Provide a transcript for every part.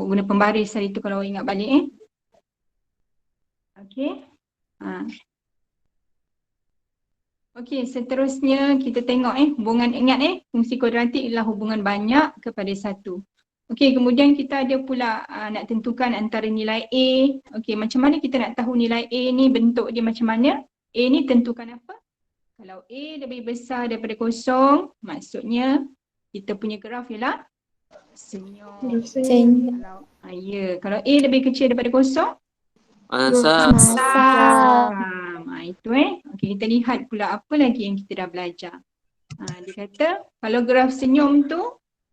guna pembaris hari tu kalau ingat balik Okey. Okey, seterusnya kita tengok hubungan, ingat fungsi kuadratik ialah hubungan banyak kepada satu. Okey, kemudian kita ada pula nak tentukan antara nilai A. Okey, macam mana kita nak tahu nilai A ni bentuk dia macam mana? A ni tentukan apa? Kalau A lebih besar daripada kosong, maksudnya kita punya graf ialah senyum. Kalau kalau A lebih kecil daripada kosong, Masam. Itu Okey, kita lihat pula apa lagi yang kita dah belajar. Dia kata kalau graf senyum tu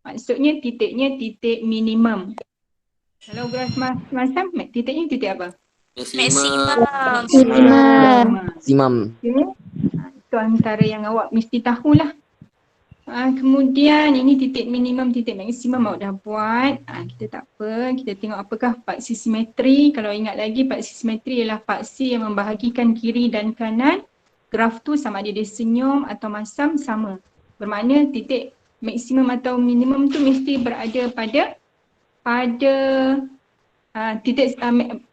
maksudnya titiknya titik minimum. Kalau graf masam titiknya titik apa? Maksimum. Okay. Itu antara yang awak mesti tahulah. Kemudian ini titik minimum, titik maksimum awak dah buat. Kita tak apa, kita tengok apakah paksi simetri. Kalau ingat lagi, paksi simetri ialah paksi yang membahagikan kiri dan kanan. Graf tu sama ada dia senyum atau masam sama. Bermakna titik maksimum atau minimum tu mesti berada pada titik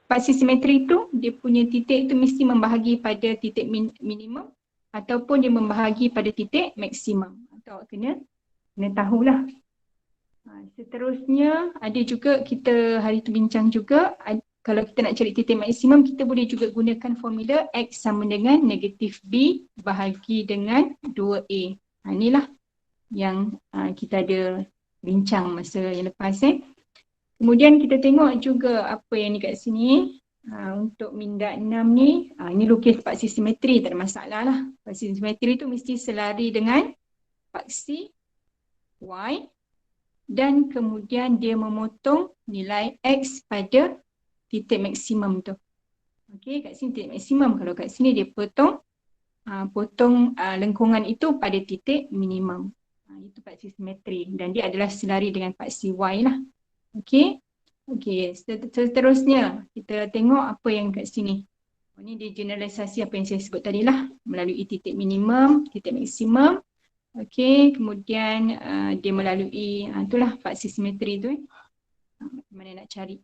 paksi simetri tu, dia punya titik tu mesti membahagi pada titik minimum ataupun dia membahagi pada titik maksimum. Awak kena tahulah. Seterusnya ada juga kita hari tu bincang juga, kalau kita nak cari titik maksimum kita boleh juga gunakan formula X sama dengan negatif B bahagi dengan 2A. Inilah yang kita ada bincang masa yang lepas. Kemudian kita tengok juga apa yang ni kat sini. Untuk minda 6 ni, ini lukis paksi simetri, tak ada masalah lah. Paksi simetri tu mesti selari dengan paksi Y dan kemudian dia memotong nilai X pada titik maksimum tu. Okey, kat sini titik maksimum. Kalau kat sini dia potong lengkungan itu pada titik minimum. Itu paksi simetri dan dia adalah selari dengan paksi Y lah. Okey. Okey, seterusnya kita tengok apa yang kat sini. Ini dia generalisasi apa yang saya sebut tadi lah, melalui titik minimum, titik maksimum. Okey, kemudian dia melalui itulah paksi simetri tu mana nak cari.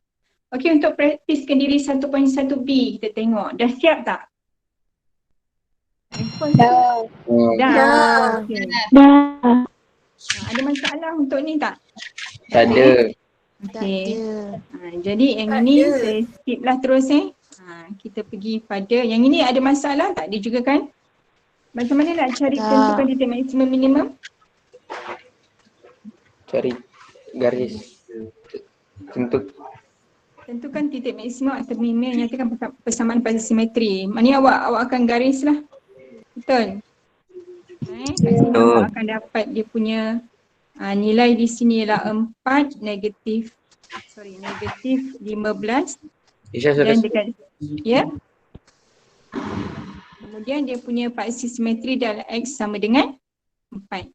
Okey, untuk praktiskan diri 1.1b kita tengok. Dah siap tak? Dah. Okay. Ada masalah untuk ni tak? Tak ada. Okey. Jadi yang ini saya skip lah terus kita pergi pada yang ini ada masalah tak? Dia juga kan? Macam mana nak cari tentukan titik maksimum minimum? Cari garis. Tentukan titik maksimum atau minimum yang nyatakan persamaan paksi simetri. Maknanya awak akan garis lah. Betul? Kat sini awak akan dapat dia punya nilai di sini ialah 4 negatif 15 dan dekat kemudian dia punya paksi simetri dalam X sama dengan 4.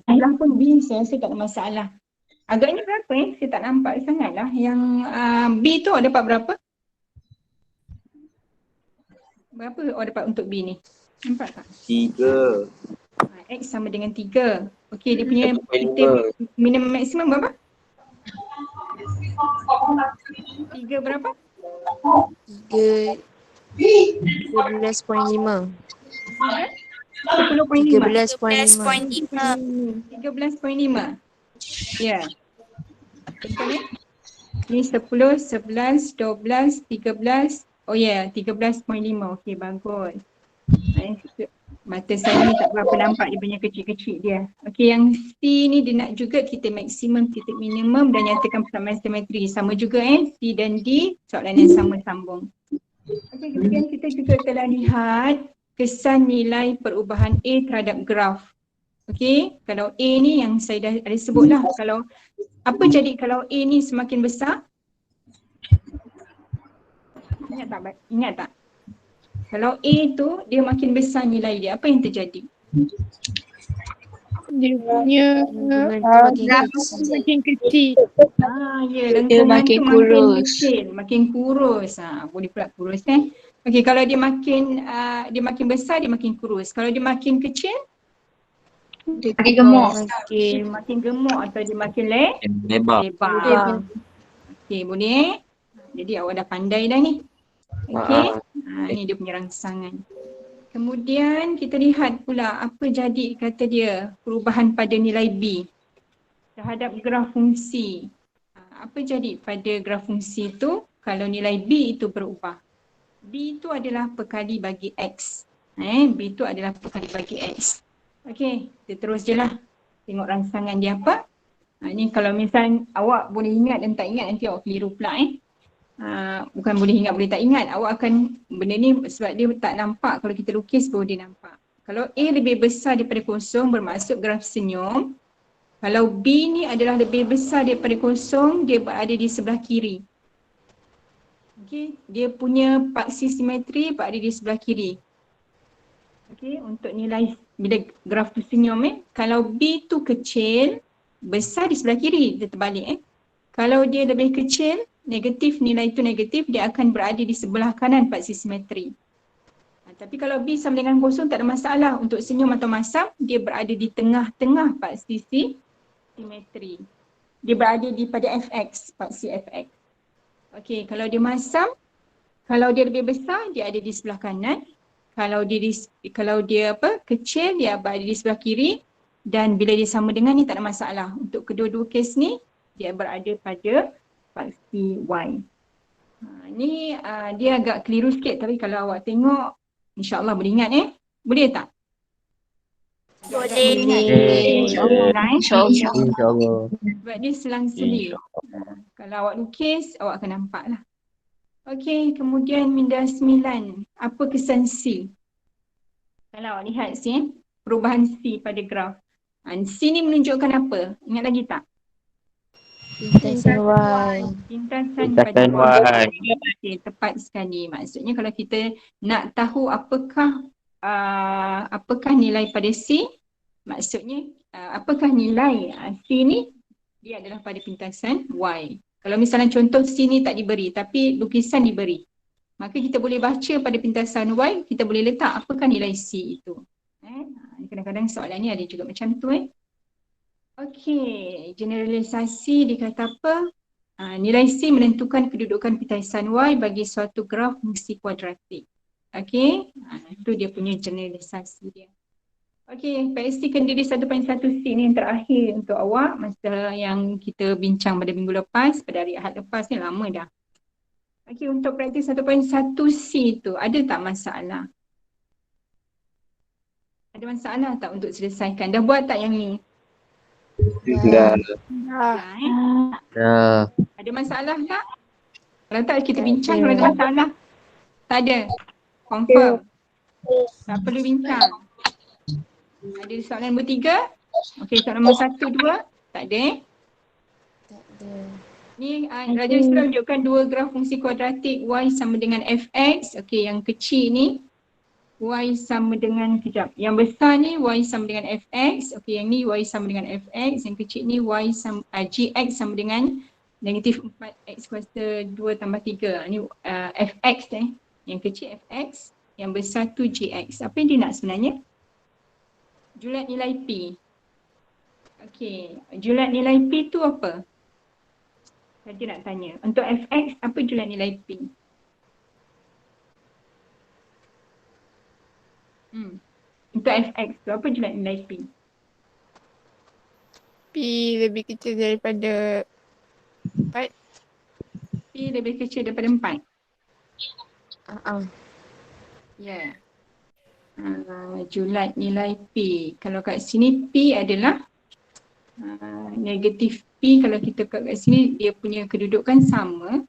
Sebelah pun B saya rasa tak ada masalah. Agaknya berapa saya tak nampak sangat lah. Yang B tu awak dapat berapa? Berapa awak dapat untuk B ni? Nampak tak? 3. X sama dengan 3. Okey, dia punya minimum maksimum berapa? 3 berapa? 13.5. 13.5. Ya. Betul ni? Ni 10, 11, 12, 13. Oh ya, 13.5. Okey, bagus. Mata saya ni tak berapa nampak dia punya kecil-kecil dia. Okey, yang C ni dia nak juga titik maksimum, titik minimum dan nyatakan persamaan simetri. Sama juga C dan D, soalan yang sama sambung. Okey, kemudian kita juga telah lihat kesan nilai perubahan A terhadap graf. Okey, kalau A ni yang saya dah ada sebut lah. Kalau apa jadi kalau A ni semakin besar? Ingat tak? Kalau A tu dia makin besar nilai dia, apa yang terjadi? Dia punya makin kecil. Ya, lengkungan tu makin kecil, makin kurus. Boleh pula kurus Okey, kalau dia makin besar dia makin kurus. Kalau dia makin kecil dia makin gemuk atau dia makin lebar. Okey, boleh? Jadi awak dah pandai dah ni. Okey. Ni dia punya rangsangan. Kemudian kita lihat pula apa jadi kata dia perubahan pada nilai B terhadap graf fungsi. Apa jadi pada graf fungsi tu kalau nilai B itu berubah? B itu adalah perkali bagi X. B itu adalah perkali bagi X. Okey, kita terus je lah. Tengok rangsangan dia apa. Ni kalau misal awak boleh ingat dan tak ingat nanti awak keliru pula bukan boleh ingat boleh tak ingat, awak akan benda ni sebab dia tak nampak kalau kita lukis baru dia nampak. Kalau A lebih besar daripada kosong bermaksud graf senyum. Kalau B ni adalah lebih besar daripada kosong, dia berada di sebelah kiri. Okey, dia punya paksi simetri berada di sebelah kiri. Okey, untuk nilai bila graf tu senyum kalau B tu kecil, besar di sebelah kiri, dia terbalik Kalau dia lebih kecil, negatif, nilai itu negatif, dia akan berada di sebelah kanan paksi simetri. Tapi kalau B sama dengan kosong tak ada masalah. Untuk senyum atau masam, dia berada di tengah-tengah paksi simetri. Dia berada di pada Fx, paksi Fx. Okey, kalau dia masam, kalau dia lebih besar, dia ada di sebelah kanan. Kalau dia kecil, dia berada di sebelah kiri. Dan bila dia sama dengan ni tak ada masalah. Untuk kedua-dua kes ni, dia berada pada paksi Y. Ni dia agak keliru sikit tapi kalau awak tengok insyaAllah boleh ingat Boleh tak? Boleh. InsyaAllah. InsyaAllah. Sebab dia selang-seli. Kalau awak lukis, awak akan nampak lah. Okey, kemudian minda 9. Apa kesan C? Kalau awak lihat C, perubahan C pada graf. C ni menunjukkan apa? Ingat lagi tak? Pintasan Y. Pintasan Pintasan pada Y. Okey, tepat sekali. Maksudnya kalau kita nak tahu apakah nilai pada C, maksudnya apakah nilai C ni, dia adalah pada pintasan Y. Kalau misalnya contoh C ni tak diberi tapi lukisan diberi, maka kita boleh baca pada pintasan Y, kita boleh letak apakah nilai C itu. Kadang-kadang soalan ni ada juga macam tu Okey, generalisasi dia kata apa? Nilai C menentukan kedudukan pintasan Y bagi suatu graf fungsi kuadratik. Okey, itu dia punya generalisasi dia. Okey, pastikan diri 1.1 C ni yang terakhir untuk awak masa yang kita bincang pada minggu lepas, pada hari Ahad lepas ni lama dah. Okey, untuk praktis 1.1 C tu ada tak masalah? Ada masalah tak untuk selesaikan? Dah buat tak yang ni? Dah. Dah. Ada masalah tak? Kalau tak kita bincang kalau ada masalah. Tak ada. Confirm. Tak perlu bincang. Ada soalan nombor 3? Okey, soalan nombor 1, 2. Tak ada Tak ada. Ni Raja Islam tunjukkan dua graf fungsi kuadratik Y sama dengan Fx. Okey, yang kecil ni Y sama dengan, yang besar ni Y sama dengan Fx. Okey, yang ni Y sama dengan Fx. Yang kecil ni Gx sama dengan negatif 4x kuasa 2 tambah 3. Ni Fx Yang kecil Fx, yang besar tu Gx. Apa yang dia nak sebenarnya? Julat nilai P. Okey, julat nilai P tu apa? Saya nak tanya. Untuk Fx, apa julat nilai P? Untuk Fx tu apa julat nilai P? P lebih kecil daripada 4. P lebih kecil daripada 4. Ya. Julat nilai P. Kalau kat sini P adalah negatif P. Kalau kita kat sini dia punya kedudukan sama.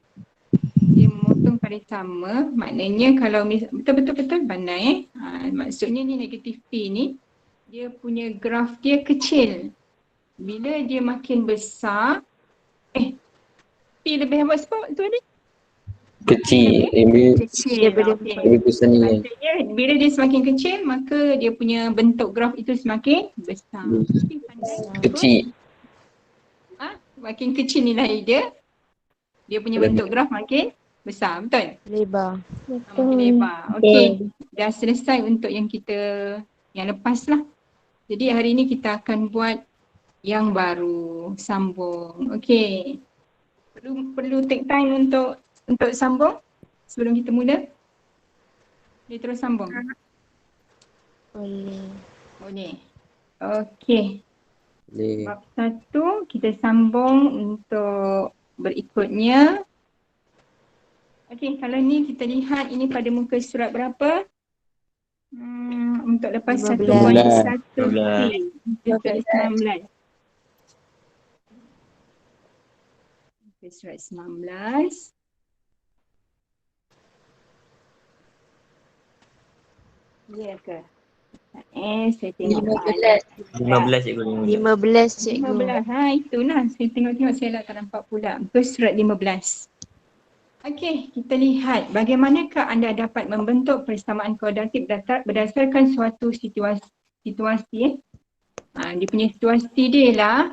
Dia memotong pada sama. Maknanya kalau betul-betul pandai maksudnya ni negatif P ni dia punya graf dia kecil. Bila dia makin besar P lebih apa sebab tu ni? Kecil. Kecil. Lebih besar ni. Maksudnya bila dia semakin kecil maka dia punya bentuk graf itu semakin besar. Kecil. Makin kecil nilai dia, dia punya bentuk graf makin besar. Betul? Lebar. Makin lebar. Okey. Dah selesai untuk yang lepas lah. Jadi hari ni kita akan buat yang baru. Sambung. Okey. Perlu take time untuk sambung sebelum kita mula. Boleh terus sambung? Boleh. Boleh. Okey. Boleh. Bab 1 kita sambung untuk berikutnya. Okey, kalau ni kita lihat ini pada muka surat berapa? Untuk lepas 1.1 muka surat 19. Muka surat 19. Ya ke? Saya tengok 15 cikgu. 15 cikgu. 15. Itulah. Saya tengok saya tak nampak pula. Muka surat 15. Okey, kita lihat bagaimanakah anda dapat membentuk persamaan kuadratik berdasarkan suatu situasi. Dia punya situasi dia lah.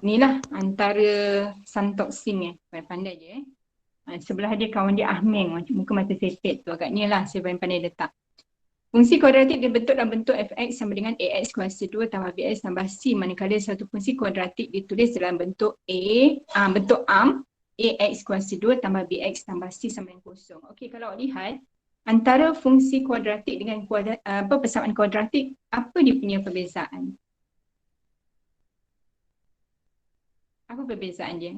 Inilah antara Santoksin pandai je. Sebelah dia kawan dia Ahmeng, muka mata sepet tu agaknya lah saya pandai letak. Fungsi kuadratik dibentuk dalam bentuk fx sama dengan ax kuasa 2 tambah bx tambah c, manakala satu fungsi kuadratik ditulis dalam bentuk bentuk am ax kuasa 2 tambah bx tambah c sama dengan kosong. Okey, kalau lihat antara fungsi kuadratik dengan persamaan kuadratik, apa dia punya perbezaan? Apa perbezaan dia?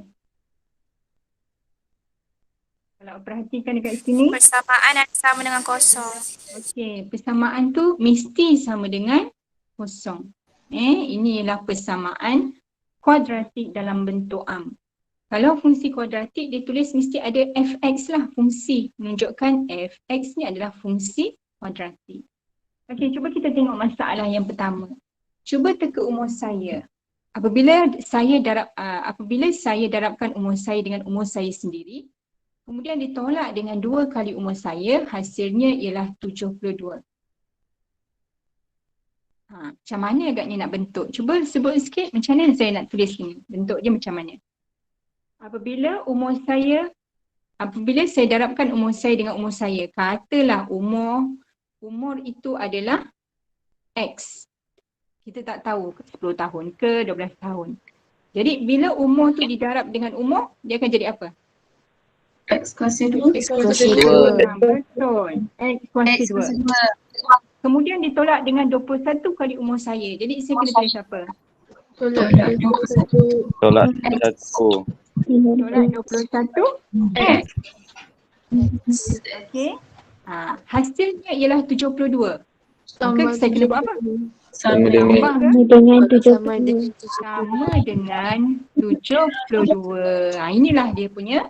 Kalau perhatikan dekat sini, Persamaan ada sama dengan kosong. okey, persamaan tu mesti sama dengan kosong. Ini ialah persamaan kuadratik dalam bentuk am. Kalau fungsi kuadratik ditulis mesti ada fx lah, fungsi menunjukkan fx ni adalah fungsi kuadratik. Okey, cuba kita tengok masalah yang pertama. Cuba teka umur saya. Apabila saya darabkan umur saya dengan umur saya sendiri, kemudian ditolak dengan 2 kali umur saya, hasilnya ialah 72. Macam mana agaknya nak bentuk? Cuba sebut sikit macam mana saya nak tulis ni. Bentuk dia macam mana? Apabila saya darabkan umur saya dengan umur saya, katalah umur itu adalah X. Kita tak tahu 10 tahun ke 12 tahun. Jadi bila umur tu didarab dengan umur, dia akan jadi apa? X kuasa 2. Betul. X kuasa 2. Kemudian ditolak dengan 21 kali umur saya. Jadi saya kena tulis apa? Tolak Tolak 1. Tolak 21 X. Okey. Hasilnya ialah 72. Maka saya kena buat apa? Sama dengan Sama dengan 72. Inilah dia punya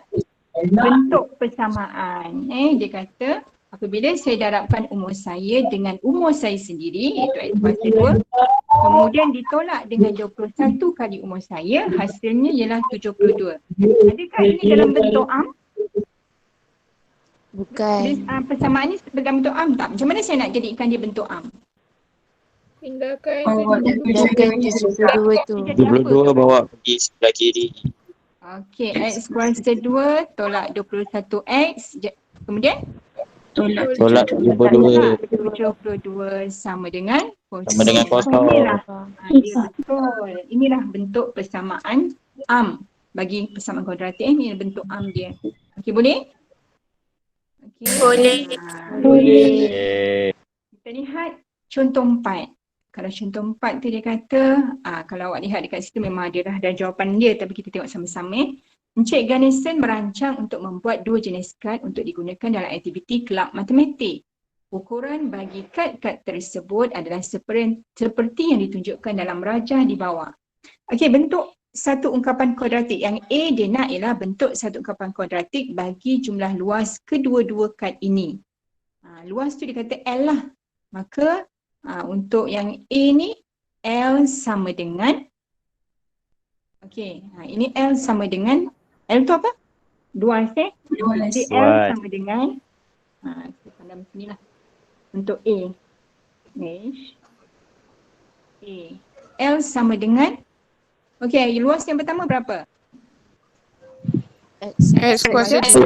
bentuk persamaan. Dia kata apabila saya darabkan umur saya dengan umur saya sendiri, iaitu X kuasa 2, kemudian ditolak dengan 21 kali umur saya, hasilnya ialah 72. Adakah ini dalam bentuk am? Bukan. Persamaan ni dalam bentuk am tak? Macam mana saya nak jadikan dia bentuk am? Tinggalkan 72 tu. 72 bawa pergi sebelah kiri. Okey, X kuasa 2 tolak 21X. Kemudian? Tolak 72 sama dengan kosong. sama dengan kosong. Betul. Inilah bentuk persamaan am. Bagi persamaan kuadratik ini bentuk am dia. Okey, boleh? Okay. Boleh. Kita lihat contoh 4. Kalau contoh 4 tu dia kata, kalau awak lihat dekat situ memang ada dah jawapan dia, tapi kita tengok sama-sama. Encik Ganesan merancang untuk membuat 2 jenis kad untuk digunakan dalam aktiviti kelab matematik. Ukuran bagi kad-kad tersebut adalah seperti yang ditunjukkan dalam rajah di bawah. Okey, bentuk satu ungkapan kuadratik. Yang A dia nak ialah bentuk satu ungkapan kuadratik bagi jumlah luas kedua-dua kad ini. Luas tu dia kata L lah. Maka untuk yang A ni L sama dengan, okey, ini L sama dengan, L tu apa? Luas Jadi L sama dengan, kita pandang sini lah. Untuk A. L sama dengan, okey, luas yang pertama berapa? X kuasa 2.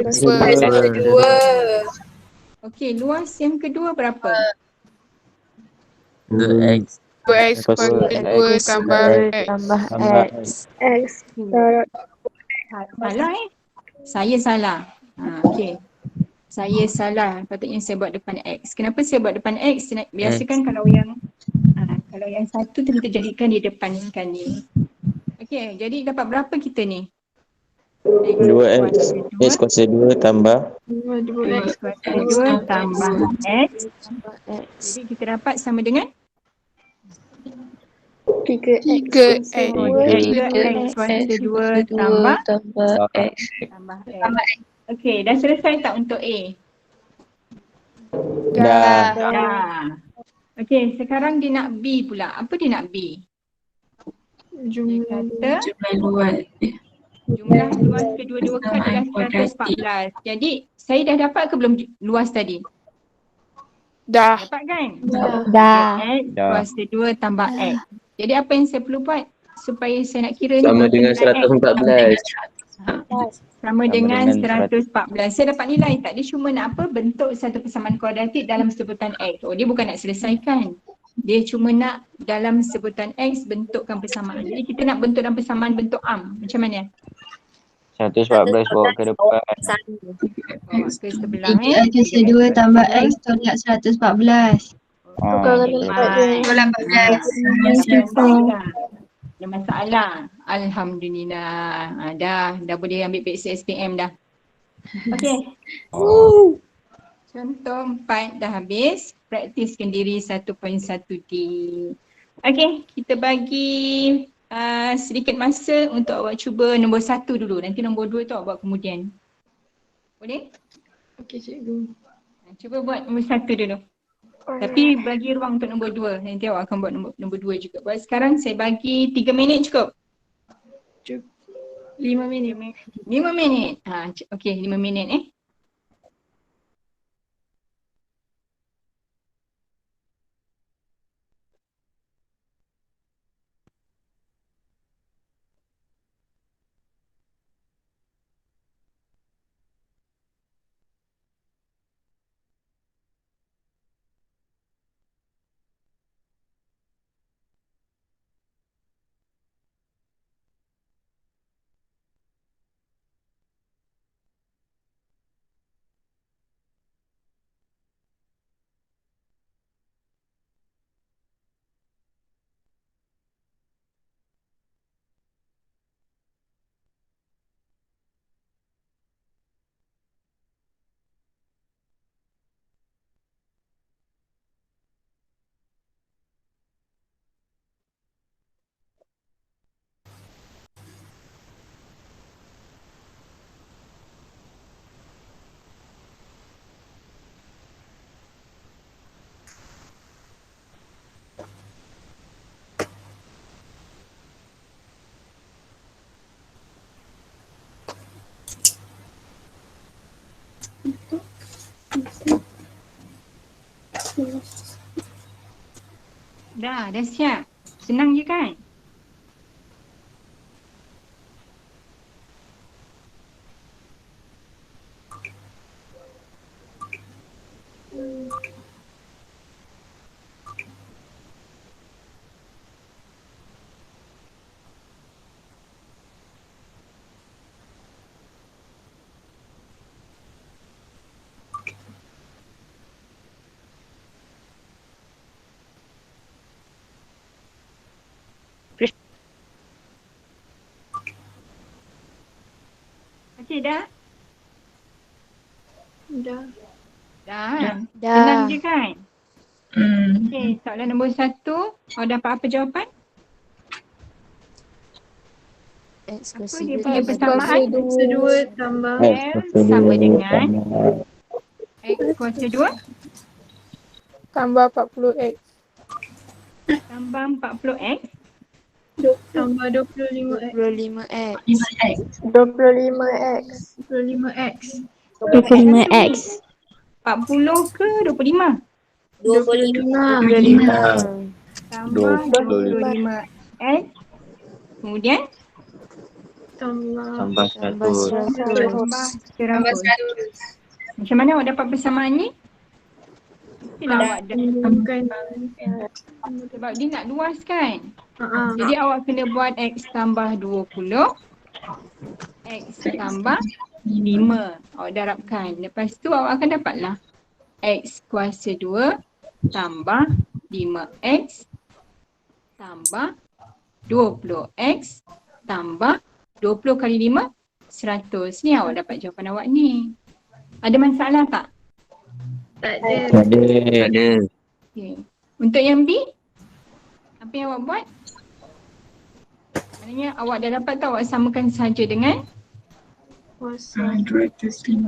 Okey, luas yang kedua berapa? 2x. 2x kuasa 2 tambah X. X. Salah Saya salah. Okey. Saya salah. Patutnya saya buat depan X. Kenapa saya buat depan X? Biasa kan kalau yang satu tu kita jadikan di depan sekali. Okey, jadi dapat berapa kita ni? 2x. X kuasa 2 tambah 2 kuasa 2 tambah X. Jadi kita dapat sama dengan 3x. 3x kuasa 2 tambah X. X. Okey, dah selesai tak untuk A? Dah. Dah. Okey, sekarang dia nak B pula. Apa dia nak B? Dia kata Jumlah luas. jumlah luas kedua-dua kad adalah 114. Jadi saya dah dapat ke belum luas tadi? Dah. Dapat kan? Dah. X Dah. kuasa 2 tambah X. Jadi apa yang saya perlu buat supaya saya nak kira ni? Sama dengan 114. Sama dengan 114. Saya dapat nilai tak? Dia cuma nak apa? Bentuk satu persamaan kuadratik dalam sebutan X. Oh, dia bukan nak selesaikan. Dia cuma nak dalam sebutan X bentukkan persamaan. Jadi kita nak bentuk dalam persamaan bentuk am. Macam mana? 114 bawa ke depan. Bawa ke sebelah X kuasa 2 tambah X tolak 114. Tolak 14. Ada masalah. Alhamdulillah. Dah boleh ambil PCSPM dah. Okey. Contoh 4 dah habis. Praktiskan diri 1.1D. Okey, kita bagi sedikit masa untuk awak cuba nombor 1 dulu. Nanti nombor 2 tu awak buat kemudian. Boleh? Okey cikgu. Cuba buat nombor 1 dulu. Tapi bagi ruang untuk nombor 2. Nanti awak akan buat nombor 2 juga. Buat sekarang saya bagi 3 minit cukup? 5 minit. 5 minit. Okey, 5 minit Dah siap. Senang je kan? Okey dah? Dah. Senang je kan? Okey, soalan nombor 1. Awak dapat apa jawapan? X Apa kuasa dia 2 punya persamaan? Kuasa 2 tambah X kuasa sama 2 dengan tambah X kuasa 2 tambah 40x. tambah 40X tambah 25x. 25x. 5x. 25x. 25x. 25X 40 ke 25? 25. Tambah 25X Kemudian Tambah tambah 100. tambah 100. Macam mana awak dapat persamaan ni? Mestilah awak bukan. sebab dia nak luas kan? Jadi awak kena buat X tambah 20 X tambah 5. Awak darabkan. Lepas tu awak akan dapatlah X kuasa 2 tambah 5X tambah 20X tambah 20 kali 5, 100. Ni awak dapat jawapan awak ni. Ada masalah tak? Tak ada. Tak ada. Ada. Okay. Untuk yang B, apa yang awak buat? Maknanya awak dah dapat tak awak samakan saja dengan? Kosong.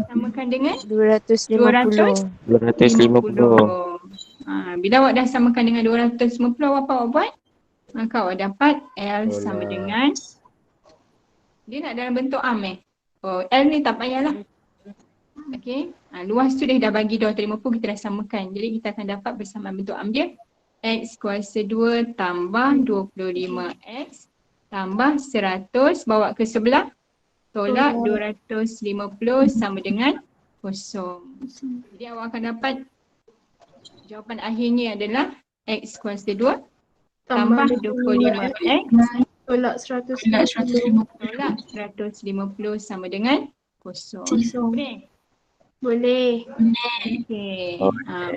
Samakan dengan 250. 250. Bila awak dah samakan dengan 250, apa awak buat? Maka awak dapat L sama dengan, dia nak dalam bentuk am Oh, L ni tak payahlah. Okey. Luas tu dia dah bagi 250, kita dah samakan. Jadi kita akan dapat bersamaan bentuk am dia. X kuasa 2 tambah 25X tambah 100, bawa ke sebelah. Tolak 250 sama dengan kosong. Jadi awak akan dapat jawapan akhirnya adalah X kuasa 2 tambah 25X Tolak 150. tolak 150 sama dengan kosong. Boleh? Boleh. Okey.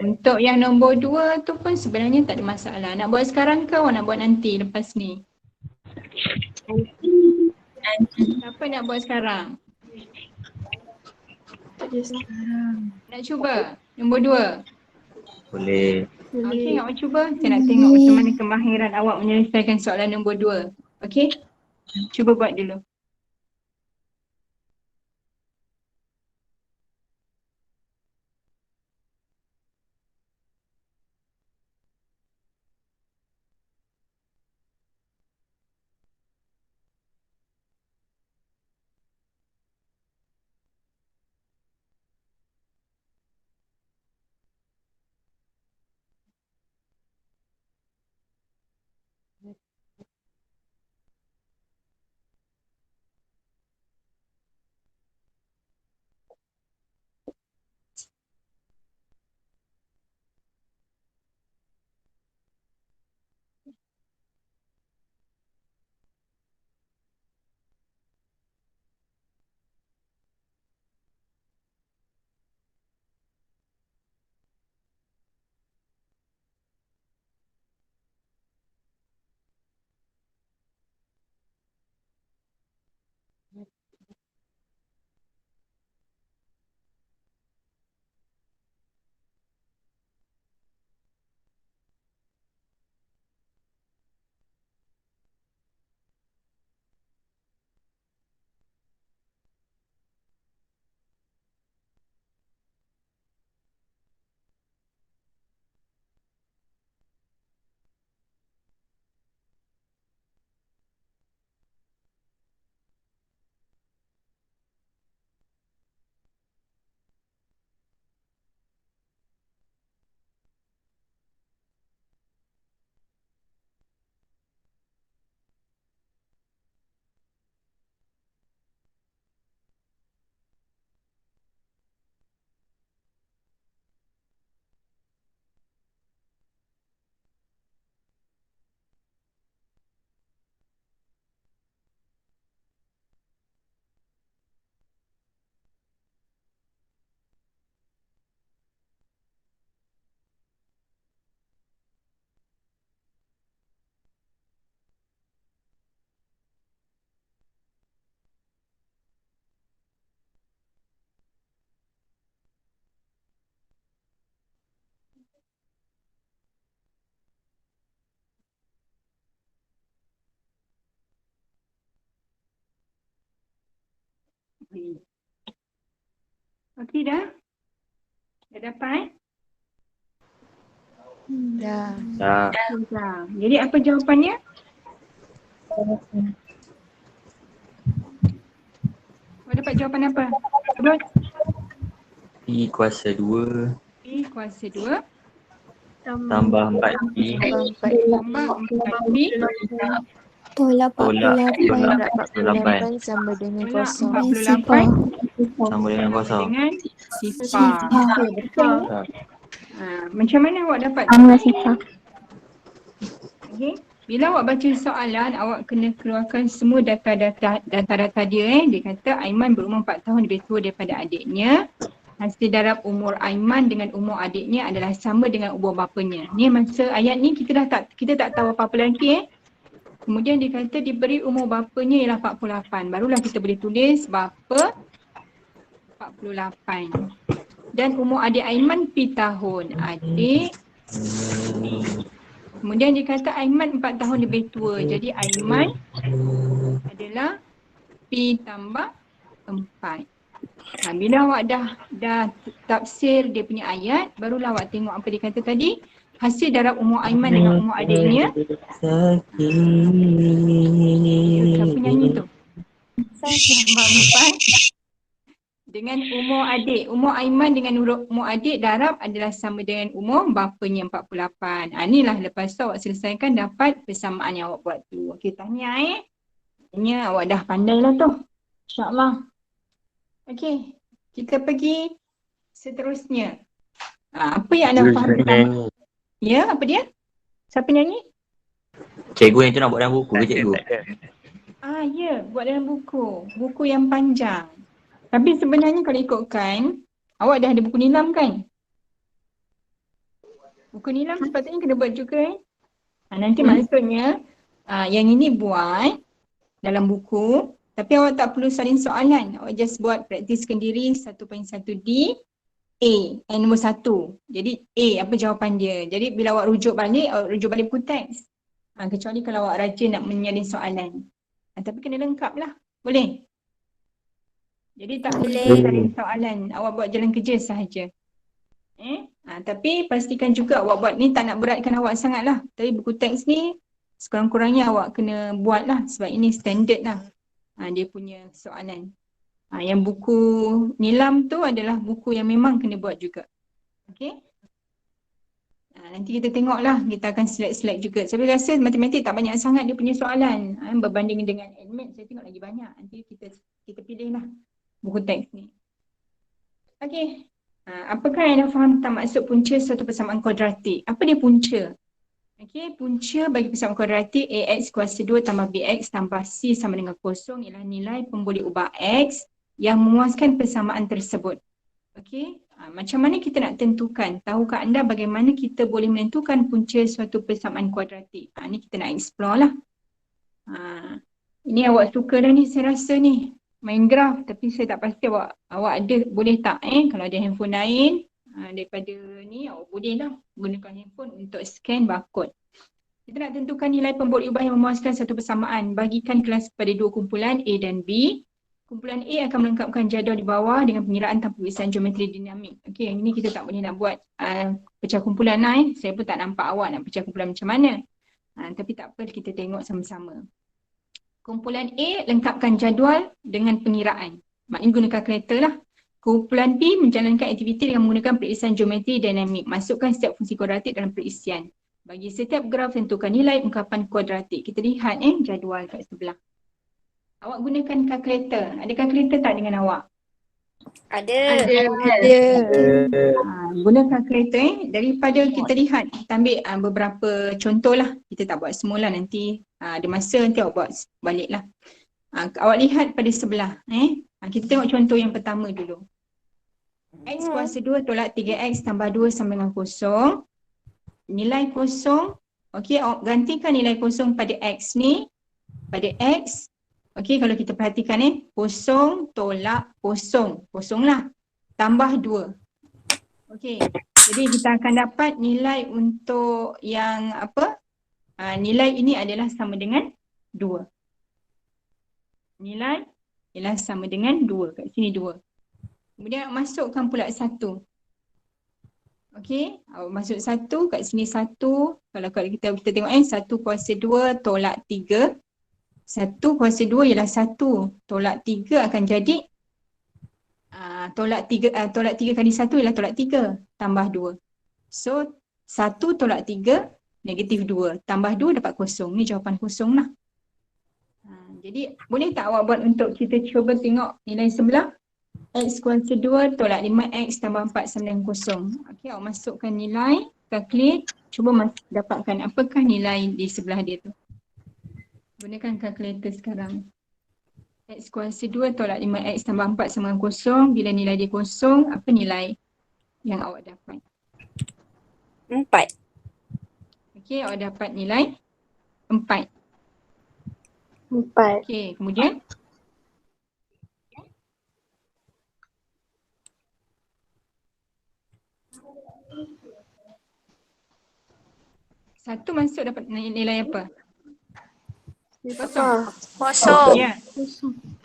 Untuk yang nombor 2 tu pun sebenarnya tak ada masalah. Nak buat sekarang ke awak nak buat nanti lepas ni? Siapa nak buat sekarang? Nak cuba? Nombor 2. Boleh. Okey, awak cuba. Saya nak tengok macam mana kemahiran awak menyelesaikan soalan nombor 2. Okey? Cuba buat dulu. Okey dah? Dah dapat? Dah. Dah. Dah. Jadi apa jawapannya? Awak dapat jawapan apa? Sebut. P kuasa 2 P kuasa 2 tambah 4P tambah 4P Tolak tolak 48 sama dengan tolak kosong. 48 sama dengan kosong. dengan sifar. Betul? Macam mana awak dapat? Sama sifar. Okey. Bila awak baca soalan, awak kena keluarkan semua data-data dia. Dia kata Aiman berumur 4 tahun lebih tua daripada adiknya. Hasil darab umur Aiman dengan umur adiknya adalah sama dengan umur bapanya. Ni masa ayat ni kita tak tahu apa-apa lagi. Kemudian dia kata diberi umur bapanya ialah 48. Barulah kita boleh tulis bapa 48. Dan umur adik Aiman pi tahun. Adik pi. Kemudian dia kata Aiman 4 tahun lebih tua. Jadi Aiman adalah pi tambah 4. Bila awak dah tafsir dia punya ayat, barulah awak tengok apa dia kata tadi. Hasil darab umur Aiman dengan umur adiknya. Siapa nyanyi tu? Tambah 4 dengan umur adik. Umur Aiman dengan umur adik darab adalah sama dengan umur bapanya 48. Inilah lepas tu awak selesaikan dapat persamaan yang awak buat tu. Okey, tahniah Tahniah awak dah pandai lah tu. InsyaAllah. Okey, kita pergi seterusnya. Apa yang anda faham pertama? Ya, apa dia? Siapa nyanyi? Cikgu yang tu nak buat dalam buku ke cikgu? Ya, buat dalam buku. Buku yang panjang. Tapi sebenarnya kalau ikutkan, awak dah ada buku nilam kan? Buku nilam sepatutnya kena buat juga nanti maksudnya yang ini buat dalam buku, tapi awak tak perlu salin soalan. Awak just buat praktiskan diri 1.1D A, nombor 1. Jadi A, apa jawapan dia. Jadi bila awak rujuk balik buku teks. Kecuali kalau awak rajin nak menyalin soalan. Tapi kena lengkap lah. Boleh? Jadi tak boleh salin soalan. Awak buat jalan kerja sahaja. Tapi pastikan juga awak buat ni tak nak beratkan awak sangat lah. Tapi buku teks ni sekurang-kurangnya awak kena buat lah. Sebab ini standard lah. Dia punya soalan. Yang buku nilam tu adalah buku yang memang kena buat juga. Okay. Nanti kita tengok lah. Kita akan select juga. Saya rasa matematik tak banyak sangat dia punya soalan. Berbanding dengan admit saya tengok lagi banyak. Nanti kita pilih lah buku teks ni. Okay. Apakah yang anda faham tentang maksud punca suatu persamaan kuadratik? Apa dia punca? Okay, punca bagi persamaan kuadratik AX kuasa 2 tambah BX tambah C sama dengan kosong ialah nilai pemboleh ubah X yang memuaskan persamaan tersebut. Okay, macam mana kita nak tentukan? Tahukah anda bagaimana kita boleh menentukan punca suatu persamaan kuadratik? Ni kita nak explore lah. Ini awak suka dah ni saya rasa ni. Main graf, tapi saya tak pasti awak ada boleh tak kalau ada handphone lain daripada ni awak boleh lah gunakan handphone untuk scan barcode. Kita nak tentukan nilai pemboleh ubah yang memuaskan satu persamaan. Bagikan kelas kepada dua kumpulan A dan B. Kumpulan A akan melengkapkan jadual di bawah dengan pengiraan tanpa pemeriksaan geometri dinamik. Okey, yang ini kita tak boleh nak buat pecah kumpulan lah Saya pun tak nampak awak nak pecah kumpulan macam mana. Tapi tak apa, kita tengok sama-sama. Kumpulan A lengkapkan jadual dengan pengiraan. Maknanya guna kalkulator lah. Kumpulan B menjalankan aktiviti dengan menggunakan periksian geometri dinamik. Masukkan setiap fungsi kuadratik dalam periksian. Bagi setiap graf tentukan nilai ungkapan kuadratik. Kita lihat jadual kat sebelah. Awak gunakan kalkulator. Ada kalkulator tak dengan awak? Ada. Guna kalkulator daripada kita lihat. Kita ambil beberapa contoh lah. Kita tak buat semula nanti. Ada masa nanti awak buat balik lah. Awak lihat pada sebelah. Kita tengok contoh yang pertama dulu. X kuasa 2 tolak 3X tambah 2 sama dengan kosong. Nilai kosong. Okey, awak gantikan nilai kosong pada X ni. Pada X. Okey, kalau kita perhatikan kosong tolak kosong. Kosong lah. Tambah 2. Okey, jadi kita akan dapat nilai untuk yang apa? Nilai ini adalah sama dengan 2. Nilai ialah sama dengan 2. Kat sini 2. Kemudian masukkan pula 1. Okey, masuk 1. Kat sini 1. Kalau kita tengok 1 kuasa 2 tolak 3. 1 kuasa 2 ialah 1. Tolak 3 akan jadi tolak 3 kali 1 ialah tolak 3 tambah 2. So 1 tolak 3 negatif 2 tambah 2 dapat kosong. Ni jawapan kosong lah. Jadi boleh tak awak buat untuk kita cuba tengok nilai sebelah? X kuasa 2 tolak 5X tambah 4 sama dengan kosong. Okey, awak masukkan nilai. calculate, cuba dapatkan apakah nilai di sebelah dia tu. Gunakan kalkulator sekarang. X kuasa 2 tolak 5x tambah 4 sama dengan kosong. Bila nilai dia kosong, apa nilai yang awak dapat? 4. Okey, awak dapat nilai 4. 4. Okey, kemudian satu masuk dapat nilai apa? Kosong. Kosong. Ya.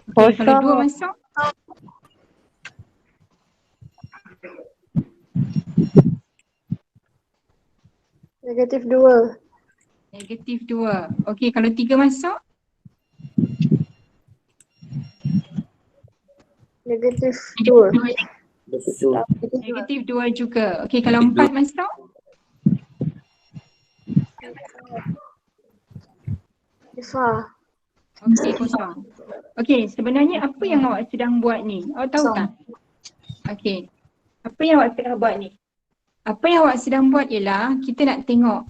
Okey, kalau 2 masuk, Negatif 2. negatif 2. Okey, kalau 3 masuk, Negatif 2. Betul. negatif 2 juga. Okey, kalau 4 masuk, Ifah. okey, kosong. Okey, sebenarnya apa yang awak sedang buat ni? Awak tahu tak? Okey, apa yang awak sedang buat ni? Apa yang awak sedang buat ialah kita nak tengok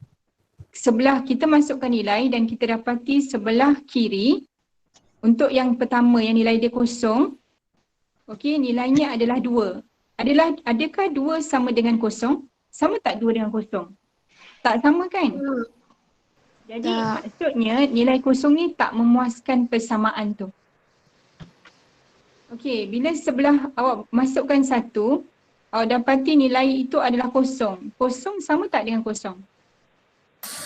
sebelah, kita masukkan nilai dan kita dapati sebelah kiri untuk yang pertama yang nilai dia kosong. Okey, nilainya adalah 2. Adakah 2 sama dengan kosong? Sama tak 2 dengan kosong? Tak sama kan? Jadi maksudnya nilai kosong ni tak memuaskan persamaan tu. Okey, bila sebelah awak masukkan 1, awak dapati nilai itu adalah kosong. Kosong sama tak dengan kosong?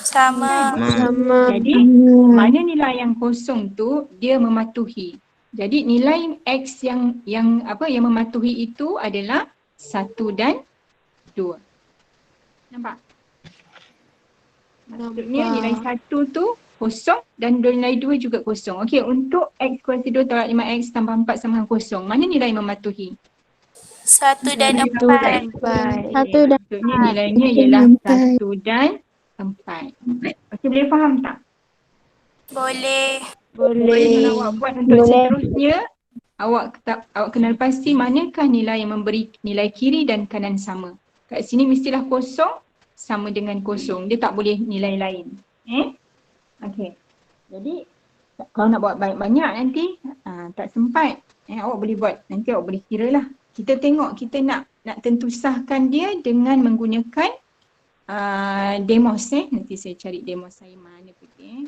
Sama. Sama. Jadi mana nilai yang kosong tu dia mematuhi. Jadi nilai X yang mematuhi itu adalah 1 dan 2. Nampak? Maksudnya nilai 1 tu kosong dan nilai 2 juga kosong. Okey, untuk X kuasa 2 tolak 5x tambah 4 sama dengan kosong, mana nilai mematuhi? 1 dan 4. Maksudnya nilainya ialah 1 dan 4. Okey, boleh faham tak? Boleh. Kalau awak buat untuk seterusnya, awak kenal pasti manakah nilai yang memberi nilai kiri dan kanan sama. Kat sini mestilah kosong sama dengan kosong. Dia tak boleh nilai lain. Okey. Jadi kalau nak buat banyak-banyak nanti tak sempat. Awak boleh buat. Nanti awak boleh kira lah. Kita tengok kita nak tentusahkan dia dengan menggunakan demos. Nanti saya cari demos saya mana pergi.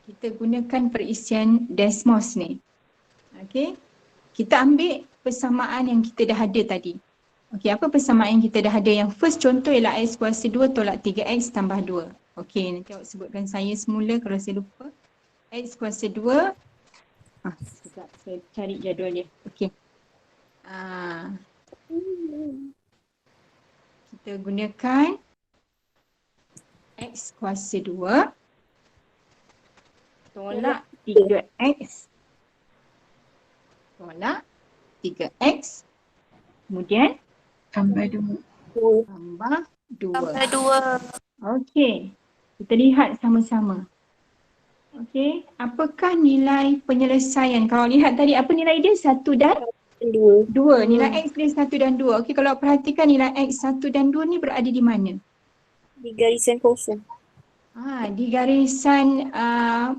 Kita gunakan perisian Desmos ni. Okey. Kita ambil persamaan yang kita dah ada tadi. Okey, apa persamaan yang kita dah ada? Yang first contoh ialah X kuasa 2 tolak 3X tambah 2. Okey, nanti awak sebutkan saya semula kalau saya lupa. X kuasa 2. Sekejap saya cari jadual dia. Okey. Kita gunakan X kuasa 2 tolak 3X tolak 3X kemudian tambah 2. Tambah 2. Okey, kita lihat sama-sama. Okey, apakah nilai penyelesaian? Kalau lihat tadi apa nilai dia? 1 dan 2. Nilai X dia 1 dan 2. Okey, kalau perhatikan nilai X 1 dan 2 ni berada di mana? Di garisan kosong. Di garisan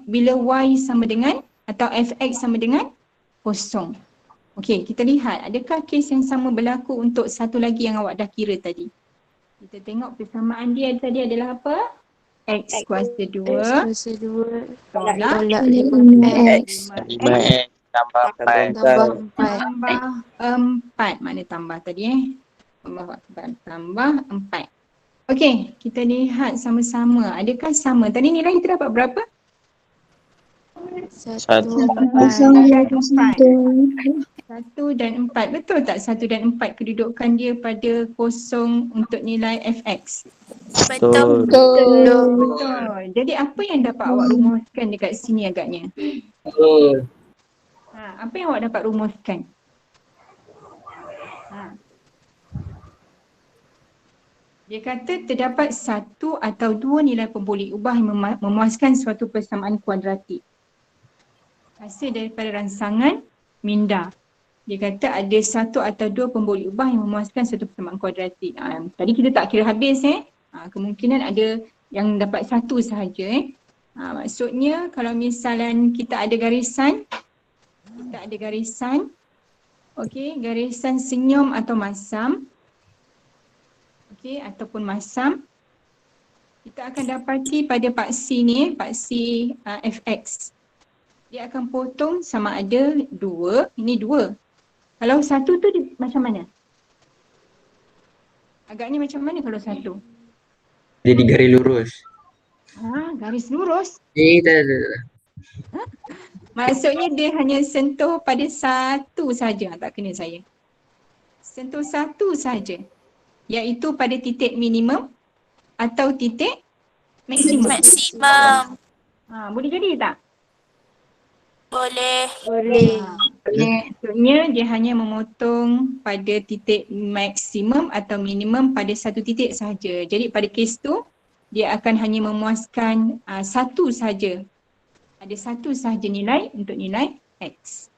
bila Y sama dengan atau Fx sama dengan kosong. Okey, kita lihat adakah kes yang sama berlaku untuk satu lagi yang awak dah kira tadi. Kita tengok persamaan dia tadi adalah apa? X kuasa 2 tolak 5x tambah 4. tambah 4. Mana tambah tadi tambah 4. Okey, kita lihat sama-sama. Adakah sama? Tadi nilai kita dapat berapa? 1 dan 4. Betul tak 1 dan 4 kedudukan dia pada kosong untuk nilai Fx? Betul. Betul. Jadi apa yang dapat awak rumuskan dekat sini agaknya? Apa yang awak dapat rumuskan? Dia kata terdapat 1 atau 2 nilai pemboleh ubah yang memuaskan suatu persamaan kuadratik. Hasil daripada rangsangan minda. Dia kata ada satu atau dua pemboleh ubah yang memuaskan satu persamaan kuadratik. Tadi kita tak kira habis kemungkinan ada yang dapat satu sahaja maksudnya kalau misalnya kita ada garisan, okey, garisan senyum atau masam, okey, ataupun masam, kita akan dapati pada paksi ni, paksi fx. Dia akan potong sama ada dua, ini dua. Kalau satu tu macam mana? Agaknya macam mana kalau satu? Jadi garis lurus. Garis lurus. Tak. Maksudnya dia hanya sentuh pada satu saja, tak kena saya. Sentuh satu saja. Iaitu pada titik minimum atau titik maksimum. Boleh jadi tak? Boleh. Maksudnya dia hanya memotong pada titik maksimum atau minimum pada satu titik sahaja. Jadi pada kes tu dia akan hanya memuaskan satu sahaja. Ada satu sahaja nilai untuk nilai X.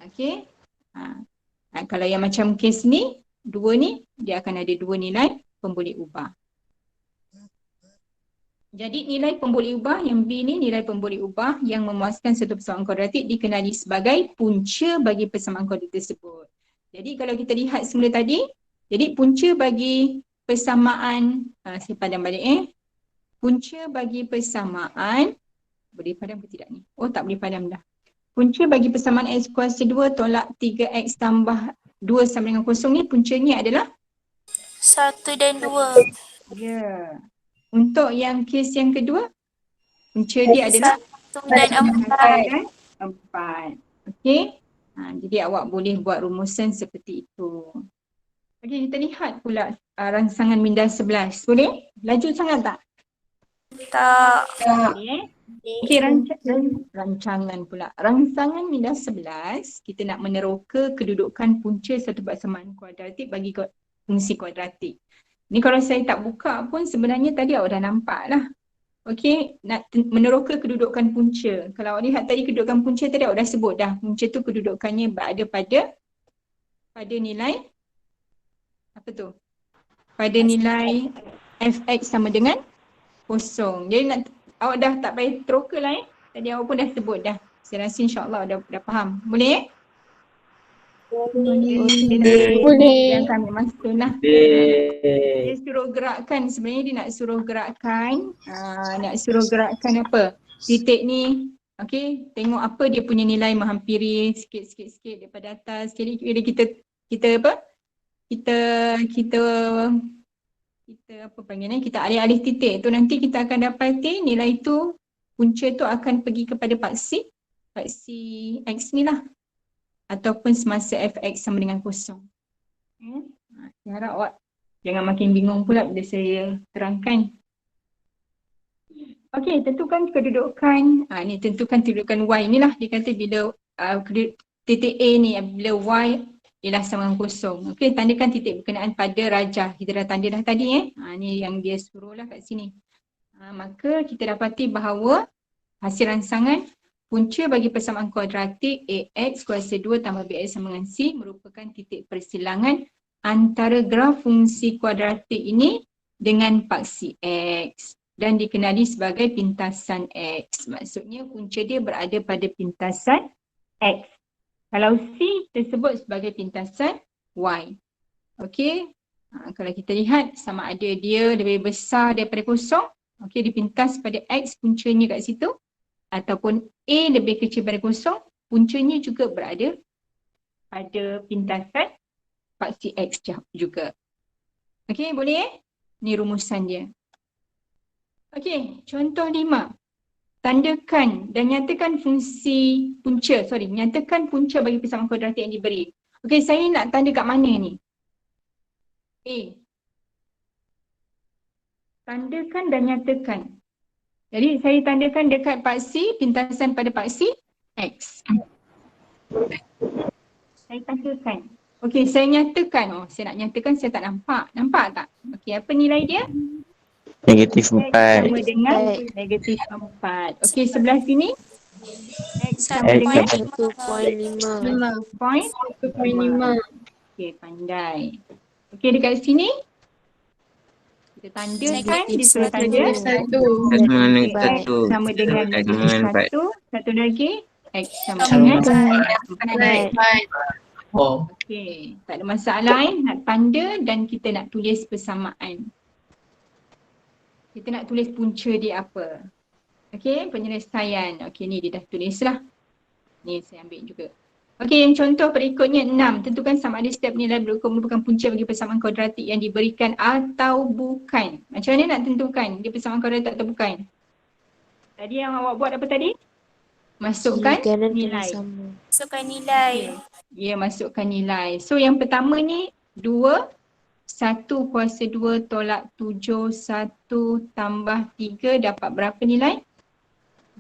Okey. Kalau yang macam kes ni, dua ni, dia akan ada dua nilai pemboleh ubah. Jadi nilai pemboleh ubah yang B ni nilai pemboleh ubah yang memuaskan satu persamaan kuadratik dikenali sebagai punca bagi persamaan kuadratik tersebut. Jadi kalau kita lihat semula tadi, jadi punca bagi persamaan, saya padam balik punca bagi persamaan, boleh padam ke tidak ni? Oh tak boleh padam dah. Punca bagi persamaan X kuasa 2 tolak 3X tambah 2 sama dengan kosong ni puncanya adalah? 1 dan 2. Ya. Untuk yang kes yang kedua, punca dia adalah 1 dan 4. Okey. Jadi awak boleh buat rumusan seperti itu. Okey, kita lihat pula rangsangan minda 11. Boleh? Laju sangat tak? Tak. Okey, rancangan pula. Rangsangan minda 11, kita nak meneroka kedudukan punca satu persamaan kuadratik bagi fungsi kuadratik. Ni kalau saya tak buka pun sebenarnya tadi awak dah nampak lah. Okey, nak meneroka kedudukan punca. Kalau awak lihat tadi kedudukan punca tadi awak dah sebut dah. Punca tu kedudukannya berada pada nilai apa tu? Pada nilai fx sama dengan kosong. Jadi awak dah tak payah teroka lah Tadi awak pun dah sebut dah. Saya rasa insyaAllah dah faham. Boleh Boleh. Yang kami maksud lah. Dia suruh gerakkan, sebenarnya dia nak suruh gerakkan apa? Titik ni, okey, tengok apa dia punya nilai menghampiri sikit daripada atas. Jadi kita apa? Kita apa panggil ni? Kita alih-alih titik tu nanti kita akan dapati nilai tu, punca tu akan pergi kepada paksi X ni lah. Ataupun semasa fx sama dengan kosong. Saya harap awak jangan makin bingung pula bila saya terangkan. Okey, tentukan kedudukan, ni tentukan kedudukan y ni lah. Dia kata bila titik A ni, bila y ialah sama dengan kosong. Okey, tandakan titik berkenaan pada rajah. Kita dah tanda dah tadi ni yang dia suruh lah kat sini. Maka kita dapati bahawa hasil rangsangan punca bagi persamaan kuadratik AX kuasa 2 tambah BX sama dengan C merupakan titik persilangan antara graf fungsi kuadratik ini dengan paksi X dan dikenali sebagai pintasan X. Maksudnya punca dia berada pada pintasan X. Kalau C tersebut sebagai pintasan Y. Okey. Kalau kita lihat sama ada dia lebih besar daripada kosong, okey, dipintas pada X puncanya kat situ, ataupun A lebih kecil daripada kosong, puncanya juga berada pada pintasan paksi X juga. Okey, boleh Ni rumusan dia. Okey, contoh 5. Tandakan dan nyatakan nyatakan punca bagi persamaan kuadratik yang diberi. Okey, saya nak tanda kat mana ni? A. Tandakan dan nyatakan. Jadi saya tandakan dekat paksi, pintasan pada paksi X. Saya tandakan. Okey, saya nyatakan. Saya nak nyatakan, saya tak nampak. Nampak tak? Okey, apa nilai dia? -4. Sama dengan -4. Okey, sebelah sini X sama dengan 1.5. point 1.5. Okey, pandai. Okey, dekat sini kita tanda kan, dia suruh tanda Satu. X sama dengan X 1. sama dengan X sama dengan 4. 1. Satu lagi X sama Sama dengan dengan 4. Oh. Okey, tak ada masalah nak tanda dan kita nak tulis persamaan. Kita nak tulis punca dia apa. Okey, penyelesaian. Okey, ni dia dah tulis lah. Ni saya ambil juga. Okey, yang contoh berikutnya 6. Tentukan sama ada step nilai merupakan punca bagi persamaan kuadratik yang diberikan atau bukan. Macam mana nak tentukan dia persamaan kuadratik atau bukan? Tadi yang awak buat apa tadi? Masukkan nilai. Masukkan nilai. Ya, masukkan nilai. So yang pertama ni 2, 1 kuasa 2 tolak 7, 1 tambah 3 dapat berapa nilai?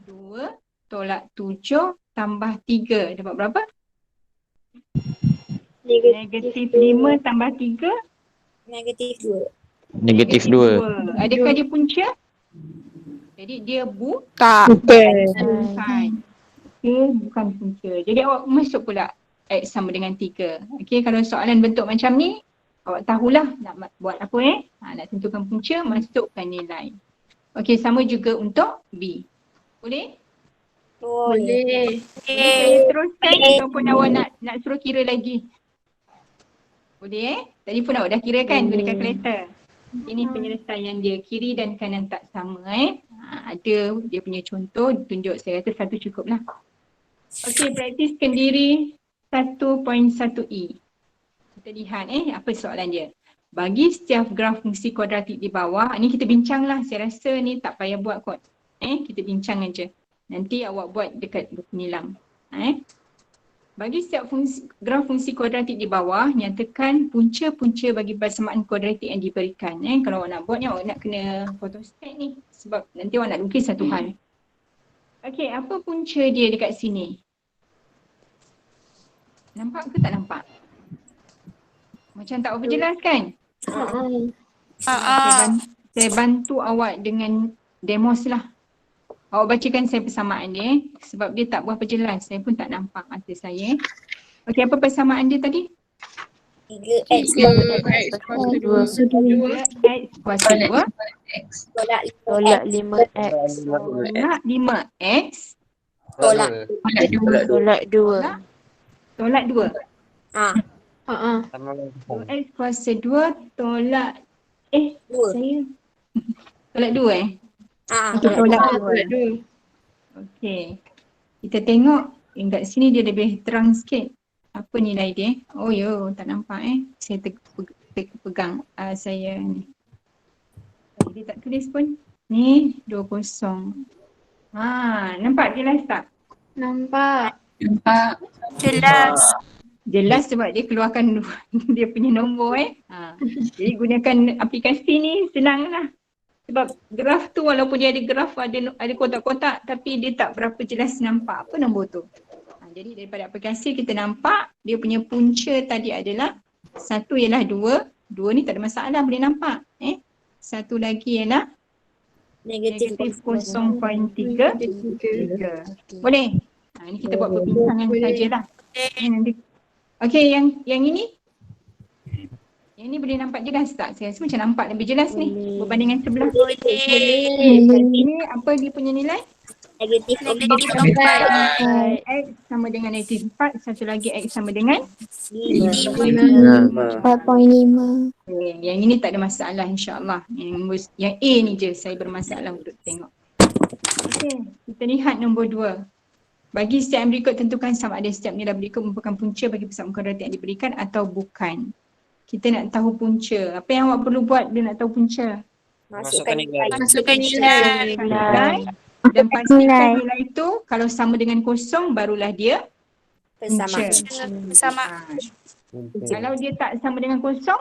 2 tolak 7 tambah 3 dapat berapa? Negatif 5 tambah 3? Negatif 2. Negatif 2. Adakah dia punca? Jadi dia Tak. bukan. Okey, bukan punca. Jadi awak masuk pula X sama dengan 3. Okey, kalau soalan bentuk macam ni, awak tahulah nak buat apa nak tentukan punca, masukkan nilai. Okey, sama juga untuk B. Boleh? Boleh. Saya teruskan ataupun awak nak suruh kira lagi? Boleh Tadi pun awak dah kira kan guna kalkulator. Ini penyelesaian dia, kiri dan kanan tak sama ada dia punya contoh tunjuk, saya rasa satu cukup lah. Okey, praktiskan diri 1.1e. Kita lihat apa soalan dia. Bagi setiap graf fungsi kuadratik di bawah, ni kita bincang lah, saya rasa ni tak payah buat kot. Kita bincang aja. Nanti awak buat dekat buku nilam. Bagi setiap graf fungsi kuadratik di bawah, nyatakan punca-punca bagi persamaan kuadratik yang diberikan. Kalau awak nak buat ni, awak nak kena photostat ni. Sebab nanti awak nak lukis satu hal. Okey, apa punca dia dekat sini? Nampak ke tak nampak? Macam tak apa jelas kan? Saya bantu awak dengan demos lah. Awak bacakan saya persamaan dia sebab dia tak berapa jelas. Saya pun tak nampak mata saya. Okey, apa persamaan dia tadi? 3x kuasa 2. 3x kuasa 2 tolak 5x tolak 5x tolak 2. tolak 2. 2x kuasa 2 tolak 2. saya tolak 2 Okey, tolak 2. Okey. Kita tengok kat sini dia lebih terang sikit. Apa nilai dia? Oh yo, tak nampak Saya pegang saya ni. Dia tak tulis pun. Ni 20. Nampak jelas tak? Nampak. Jelas. Jelas sebab dia keluarkan dia punya nombor Jadi gunakan aplikasi ni senang lah. Sebab graf tu walaupun dia ada graf ada kotak-kotak tapi dia tak berapa jelas nampak apa nombor tu. Jadi daripada aplikasi kita nampak dia punya punca tadi adalah satu ialah 2. 2 ni tak ada masalah boleh nampak. Satu lagi ialah negatif 0.3. Boleh? Ini kita buat perbincangan sajalah. Nanti. Okey, yang ini? Yang ni boleh nampak jelas tak? Saya rasa macam nampak lebih jelas ni berbandingan sebelah. Boleh. Ini apa dia punya nilai? Negatif 4. X sama dengan negatif 4. Satu lagi X sama dengan 5. 4.5. Yang ini tak ada masalah insyaAllah. Yang A ni je saya bermasalah untuk tengok. Okey, kita lihat nombor 2. Bagi setiap yang berikut tentukan sama ada setiap nilai berikut merupakan punca bagi persamaan kuadratik yang diberikan atau bukan. Kita nak tahu punca. Apa yang awak perlu buat bila nak tahu punca? Masukkan nilai. Dan pastikan nilai itu kalau sama dengan kosong barulah dia Bersama. Kalau dia tak sama dengan kosong,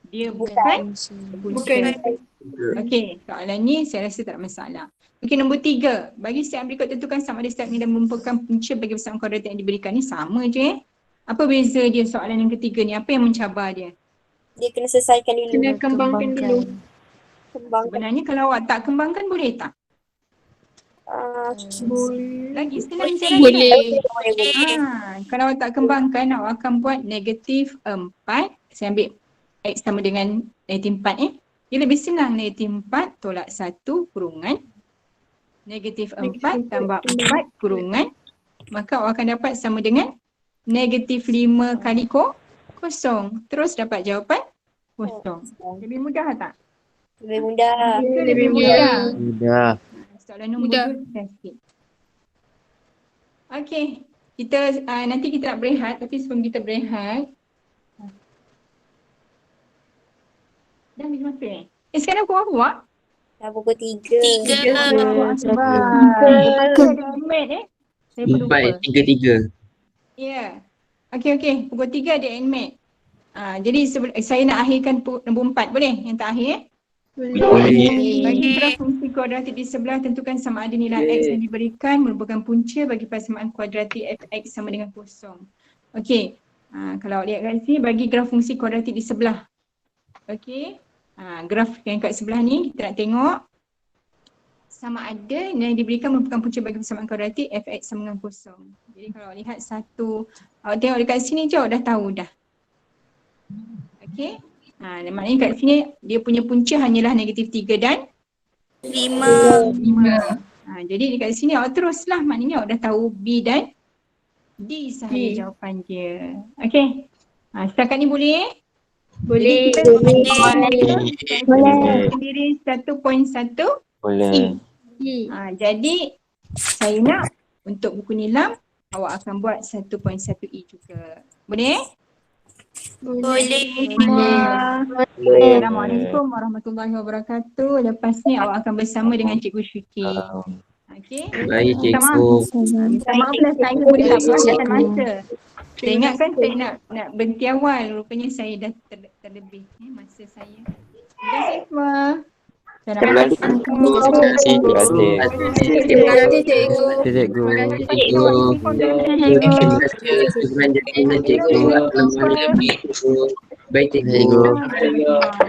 dia bukan punca. Okey, soalan ni saya rasa tak ada masalah. Okey, nombor 3. Bagi setiap yang berikut tentukan sama ada setiap nilai merupakan punca bagi persamaan kuadratik yang diberikan. Ni sama je Apa beza dia soalan yang ketiga ni? Apa yang mencabar dia? Dia kena selesaikan dulu. Kena kembangkan dulu. Kembangkan. Sebenarnya kalau awak tak kembangkan boleh tak? Lagi senang je Boleh. Kalau awak tak kembangkan, awak akan buat negatif 4. Saya ambil X sama dengan negatif 4 Dia lebih senang negatif 4 tolak 1 kurungan negatif 4 tambah 4 kurungan. Maka awak akan dapat sama dengan negatif 5 kali kosong. Terus dapat jawapan kosong. Lebih mudah tak? Lebih mudah. Lebih mudah. Sudah. Soalan nombor 2 kita skip. Okey, kita nanti kita nak berehat, tapi sebelum kita berehat dah habis masa sekarang pukul apa? Dah pukul 3. Saya pun lupa. 4-3-3. Ya. Okey. Pukul 3 ada NMAT. Jadi saya nak akhirkan nombor 4. Boleh? Yang tak akhir Bagi graf fungsi kuadratik di sebelah, tentukan sama ada nilai X yang diberikan merupakan punca bagi persamaan kuadratik fx sama dengan kosong. Okey. Kalau lihat kat sini, bagi graf fungsi kuadratik di sebelah. Okey. Graf yang kat sebelah ni kita nak tengok sama ada yang diberikan merupakan punca bagi persamaan kuadratik fx sama dengan kosong. Jadi kalau lihat satu, awak tengok dekat sini je awak dah tahu dah. Okey. Maknanya kat sini dia punya punca hanyalah negatif 3 dan 5. Jadi dekat sini awak teruslah, maknanya awak dah tahu B dan D sahaja jawapan dia. Okey. Setakat ni boleh? Boleh. Boleh. Sendiri 1.1 Boleh. jadi saya nak untuk buku nilam awak akan buat 1.1 E juga. Boleh? Boleh. Assalamualaikum warahmatullahi wabarakatuh. Lepas ni awak akan bersama dengan Cikgu Syuki. Okey. Baik cikgu. Minta maaf lah saya boleh tak buat akan masa. Saya ingatkan saya nak berhenti awal. Rupanya saya dah terlebih masa saya. Terima kasih semua. Terima kasih. Terima kasih cikgu. Cikgu. Baik cikgu.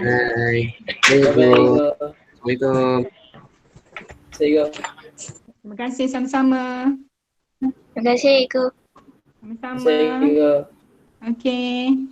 Hai. Assalamualaikum. Terima kasih sama-sama. Terima kasih cikgu. Sama-sama. Okey.